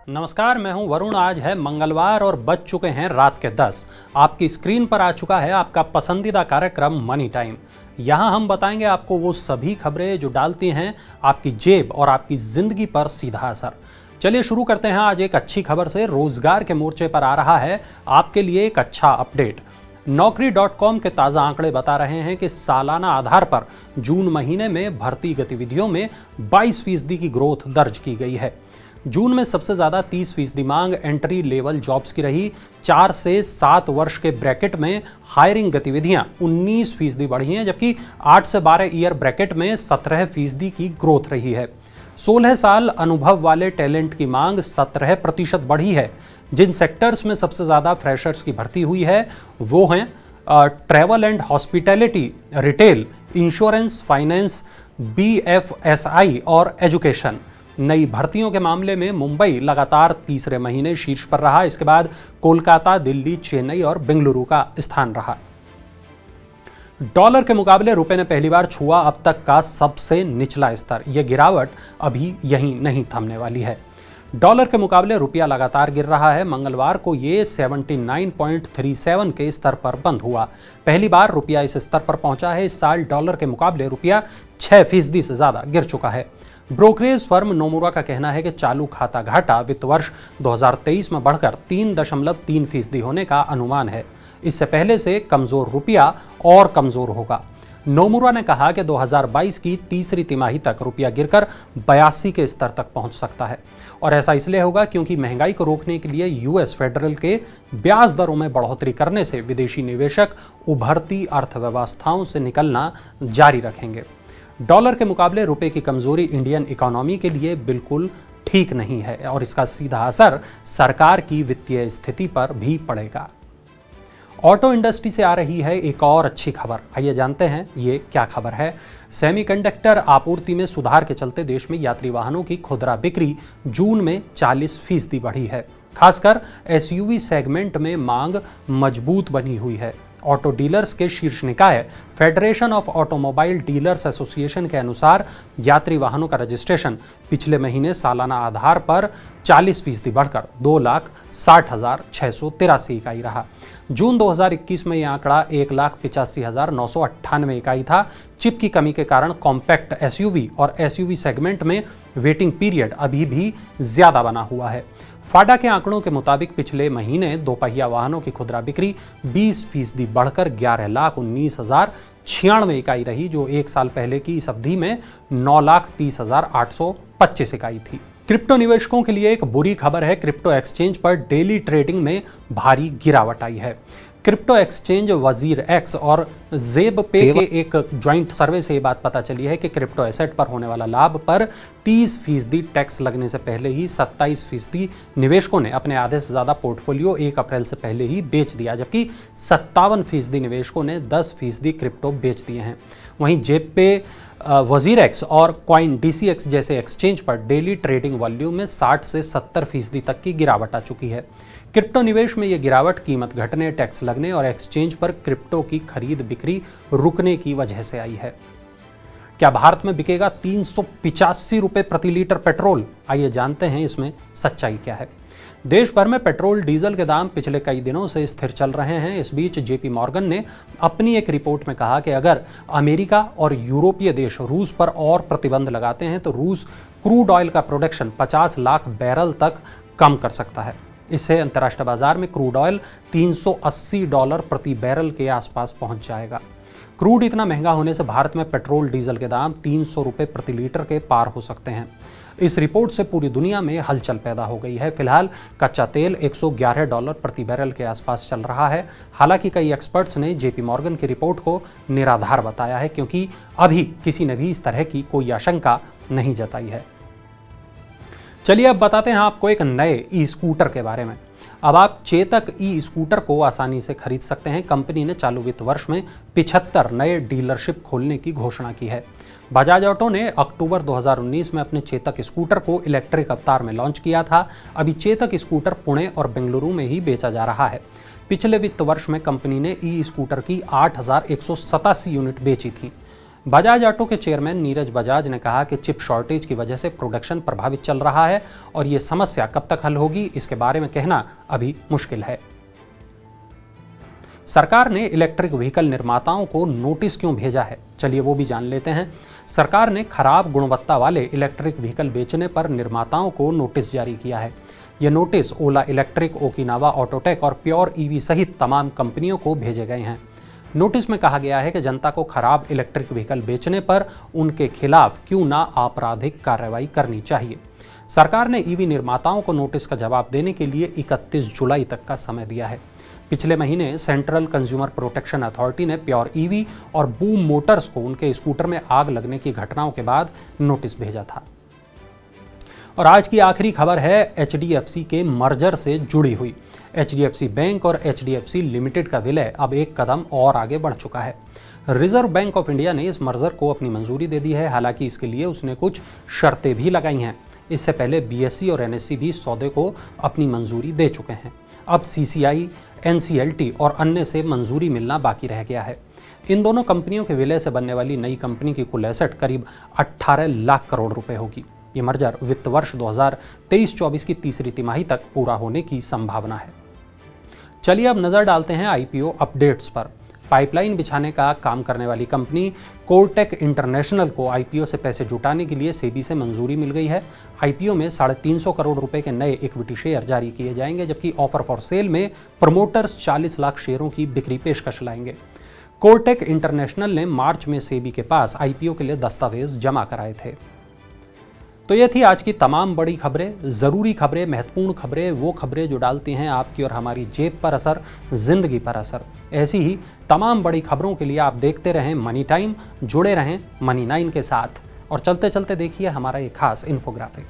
नमस्कार, मैं हूं वरुण। आज है मंगलवार और बज चुके हैं रात के 10। आपकी स्क्रीन पर आ चुका है आपका पसंदीदा कार्यक्रम मनी टाइम। यहां हम बताएंगे आपको वो सभी खबरें जो डालती हैं आपकी जेब और आपकी जिंदगी पर सीधा असर। चलिए शुरू करते हैं आज एक अच्छी खबर से। रोजगार के मोर्चे पर आ रहा है आपके लिए एक अच्छा अपडेट। Naukri.com के ताज़ा आंकड़े बता रहे हैं कि सालाना आधार पर जून महीने में भर्ती गतिविधियों में 22% की ग्रोथ दर्ज की गई है। जून में सबसे ज्यादा 30% मांग एंट्री लेवल जॉब्स की रही। 4 से 7 वर्ष के ब्रैकेट में हायरिंग गतिविधियां 19% बढ़ी हैं, जबकि 8 से 12 ईयर ब्रैकेट में 17% की ग्रोथ रही है। 16 साल अनुभव वाले टैलेंट की मांग 17% बढ़ी है। जिन सेक्टर्स में सबसे ज्यादा फ्रेशर्स की भर्ती हुई है वो हैं travel and hospitality, retail, insurance, finance, BFSI और एजुकेशन। नई भर्तियों के मामले में मुंबई लगातार तीसरे महीने शीर्ष पर रहा। इसके बाद कोलकाता, दिल्ली, चेन्नई और बेंगलुरु का स्थान रहा। डॉलर के मुकाबले रुपए ने पहली बार छुआ अब तक का सबसे निचला स्तर। यह गिरावट अभी यहीं नहीं थमने वाली है। डॉलर के मुकाबले रुपया लगातार गिर रहा है। मंगलवार को ये 79.37 के स्तर पर बंद हुआ। पहली बार रुपया इस स्तर पर पहुंचा है। इस साल डॉलर के मुकाबले रुपया 6% से ज्यादा गिर चुका है। ब्रोकरेज फर्म नोमुरा का कहना है कि चालू खाता घाटा वित्त वर्ष 2023 में बढ़कर 3.3% होने का अनुमान है। इससे पहले से कमजोर रुपया और कमजोर होगा। नोमुरा ने कहा कि 2022 की तीसरी तिमाही तक रुपया गिरकर 82 के स्तर तक पहुंच सकता है, और ऐसा इसलिए होगा क्योंकि महंगाई को रोकने के लिए यूएस फेडरल के ब्याज दरों में बढ़ोतरी करने से विदेशी निवेशक उभरती अर्थव्यवस्थाओं से निकलना जारी रखेंगे। डॉलर के मुकाबले रुपए की कमजोरी इंडियन इकोनॉमी के लिए बिल्कुल ठीक नहीं है और इसका सीधा असर सरकार की वित्तीय स्थिति पर भी पड़ेगा। ऑटो इंडस्ट्री से आ रही है एक और अच्छी खबर। आइए जानते हैं ये क्या खबर है। सेमीकंडक्टर आपूर्ति में सुधार के चलते देश में यात्री वाहनों की खुदरा बिक्री जून में 40% बढ़ी है। खासकर SUV सेगमेंट में मांग मजबूत बनी हुई है। ऑटो डीलर्स के शीर्ष निकाय federation of automobile dealers association के अनुसार यात्री वाहनों का रजिस्ट्रेशन पिछले महीने सालाना आधार पर 40% बढ़कर 2,60,683 इकाई रहा। जून 2021 में यह आंकड़ा 1,85,998 इकाई था। चिप की कमी के कारण कॉम्पैक्ट SUV और SUV सेगमेंट में वेटिंग पीरियड अभी भी ज्यादा बना हुआ है। फाडा के आंकड़ों के मुताबिक पिछले महीने दोपहिया वाहनों की खुदरा बिक्री 20% बढ़कर 11,19,096 इकाई रही, जो एक साल पहले की इस अवधि में 9,30,825 इकाई थी। क्रिप्टो निवेशकों के लिए एक बुरी खबर है। क्रिप्टो एक्सचेंज पर डेली ट्रेडिंग में भारी गिरावट आई है। क्रिप्टो एक्सचेंज वजीर एक्स और जेब पे के एक ज्वाइंट सर्वे से ये बात पता चली है कि क्रिप्टो एसेट पर होने वाला लाभ पर 30% टैक्स लगने से पहले ही 27% निवेशकों ने अपने आधे से ज्यादा पोर्टफोलियो 1 अप्रैल से पहले ही बेच दिया, जबकि 57% निवेशकों ने 10% क्रिप्टो बेच दिए हैं। वहीं जेब पे, वजीर एक्स और कॉइन DCX जैसे एक्सचेंज पर डेली ट्रेडिंग वॉल्यूम में 60 से 70% तक की गिरावट आ चुकी है। क्रिप्टो निवेश में यह गिरावट कीमत घटने, टैक्स लगने और एक्सचेंज पर क्रिप्टो की खरीद बिक्री रुकने की वजह से आई है। क्या भारत में बिकेगा 385 रुपए प्रति लीटर पेट्रोल? आइए जानते हैं इसमें सच्चाई क्या है। देश भर में पेट्रोल डीजल के दाम पिछले कई दिनों से स्थिर चल रहे हैं। इस बीच JP मॉर्गन ने अपनी एक रिपोर्ट में कहा कि अगर अमेरिका और यूरोपीय देश रूस पर और प्रतिबंध लगाते हैं तो रूस क्रूड ऑयल का प्रोडक्शन 50 लाख बैरल तक कम कर सकता है। इससे अंतर्राष्ट्रीय बाजार में क्रूड ऑयल $380 प्रति बैरल के आसपास पहुंच जाएगा। क्रूड इतना महंगा होने से भारत में पेट्रोल डीजल के दाम 300 रुपए प्रति लीटर के पार हो सकते हैं। इस रिपोर्ट से पूरी दुनिया में हलचल पैदा हो गई है। फिलहाल कच्चा तेल $111 प्रति बैरल के आसपास चल रहा है। हालांकि कई एक्सपर्ट्स ने JP मॉर्गन की रिपोर्ट को निराधार बताया है, क्योंकि अभी किसी ने भी इस तरह की कोई आशंका नहीं जताई है। चलिए अब बताते हैं आपको एक नए ई-स्कूटर के बारे में। अब आप चेतक ई-स्कूटर को आसानी से खरीद सकते हैं। कंपनी ने चालू वित्त वर्ष में 75 नए डीलरशिप खोलने की घोषणा की है। बजाज ऑटो ने अक्टूबर 2019 में अपने चेतक स्कूटर को इलेक्ट्रिक अवतार में लॉन्च किया था। अभी चेतक स्कूटर पुणे और बेंगलुरु में ही बेचा जा रहा है। पिछले वित्त वर्ष में कंपनी ने ई-स्कूटर की 8,187 यूनिट बेची थी। बजाज ऑटो के चेयरमैन नीरज बजाज ने कहा कि चिप शॉर्टेज की वजह से प्रोडक्शन प्रभावित चल रहा है और ये समस्या कब तक हल होगी इसके बारे में कहना अभी मुश्किल है। सरकार ने इलेक्ट्रिक व्हीकल निर्माताओं को नोटिस क्यों भेजा है, चलिए वो भी जान लेते हैं। सरकार ने खराब गुणवत्ता वाले इलेक्ट्रिक व्हीकल बेचने पर निर्माताओं को नोटिस जारी किया है। यह नोटिस ओला इलेक्ट्रिक, ओकिनावा ऑटोटेक और प्योर ईवी सहित तमाम कंपनियों को भेजे गए हैं। नोटिस में कहा गया है कि जनता को खराब इलेक्ट्रिक व्हीकल बेचने पर उनके खिलाफ क्यों ना आपराधिक कार्रवाई करनी चाहिए। सरकार ने ईवी निर्माताओं को नोटिस का जवाब देने के लिए 31 जुलाई तक का समय दिया है। पिछले महीने सेंट्रल कंज्यूमर प्रोटेक्शन अथॉरिटी ने प्योर ईवी और बूम मोटर्स को उनके स्कूटर में आग लगने की घटनाओं के बाद नोटिस भेजा था। और आज की आखिरी खबर है HDFC के मर्जर से जुड़ी हुई। HDFC बैंक और HDFC लिमिटेड का विलय अब एक कदम और आगे बढ़ चुका है। रिजर्व बैंक ऑफ इंडिया ने इस मर्जर को अपनी मंजूरी दे दी है, हालांकि इसके लिए उसने कुछ शर्तें भी लगाई हैं। इससे पहले BSE और NSE भी सौदे को अपनी मंजूरी दे चुके हैं। अब CCI, NCLT और अन्य से मंजूरी मिलना बाकी रह गया है। इन दोनों कंपनियों के विलय से बनने वाली नई कंपनी की कुल एसेट करीब 18 लाख करोड़ रुपए होगी। ये मर्जर वित्त वर्ष 2023-24 की तीसरी तिमाही तक पूरा होने की संभावना है। चलिए अब नजर डालते हैं IPO अपडेट्स पर। पाइपलाइन बिछाने का काम करने वाली कंपनी कोरटेक इंटरनेशनल को IPO से पैसे जुटाने के लिए सेबी से मंजूरी मिल गई है। IPO में 350 करोड़ रुपए के नए इक्विटी शेयर जारी किए जाएंगे, जबकि ऑफर फॉर सेल में प्रमोटर्स 40 लाख शेयरों की बिक्री पेशकश लाएंगे। कोरटेक इंटरनेशनल ने मार्च में सेबी के पास IPO के लिए दस्तावेज जमा कराए थे। तो ये थी आज की तमाम बड़ी खबरें, ज़रूरी खबरें, महत्वपूर्ण खबरें, वो खबरें जो डालती हैं आपकी और हमारी जेब पर असर, ज़िंदगी पर असर। ऐसी ही तमाम बड़ी खबरों के लिए आप देखते रहें मनी टाइम, जुड़े रहें मनी 9 के साथ। और चलते चलते देखिए हमारा ये खास इन्फोग्राफिक।